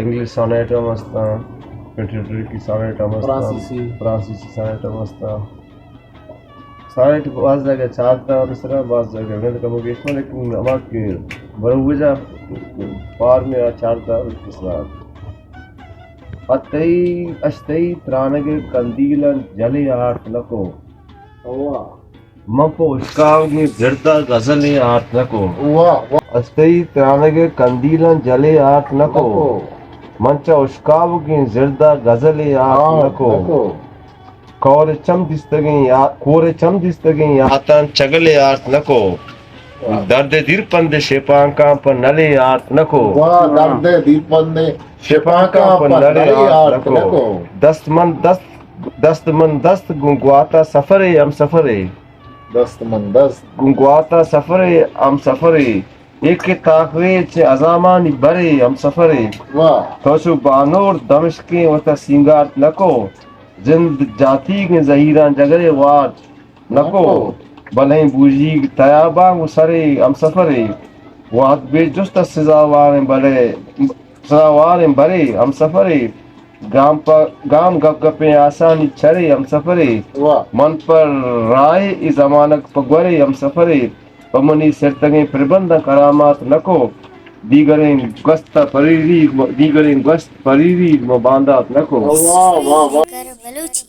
English sonnet هم هستن، پنتاتیکی sonnet هم فرانسیسی. هستن، فرانسیسی سونیٹ هم هستن. سونیٹ بعض جگہ 4 تا مثلا بعض جگہ غیر کمیونیکیشن، لیکن اما کے بروجا پار میں 4 تا مثلا اتئی اشتئی ترانگے کندیلن جلی آرت نکو واہ مپو اشکاوگی زردہ غزلی آرت نکو واہ اشتئی ترانگے کندیلن جلی آرت نکو منچا اشکاوگی زردہ غزلی آرت نکو کور چم دستگیں یاتان چگلے آرت نکو درد دیر پند شپانکاں پر نلے آرت نکو واہ درد دیپندے شپانکاں پر نلے آرت نکو دست من دست گنگواتا سفرے ہم سفرے دست من دست گنگواتا سفرے ہم سفرے ایک تاخوے چھ ازامانی برے ہم سفرے واہ توشو بانور دمشقیں وتا سینگارت نکو زند جاتی کے ظہیران جگرے وات نکو بلہیں بوجی تیاباں سرے ہم سفرے وات بے جست سزاواریں برے ہم سفرے گام گپ گپیں آسانی چھرے ہم سفرے واہ من پر رائے ای زمانک پگورے ہم سفرے پمنی سرتگیں پربند کرامات نکو دیگریں گست پریری مباندات نکو واہ واہ بلوچی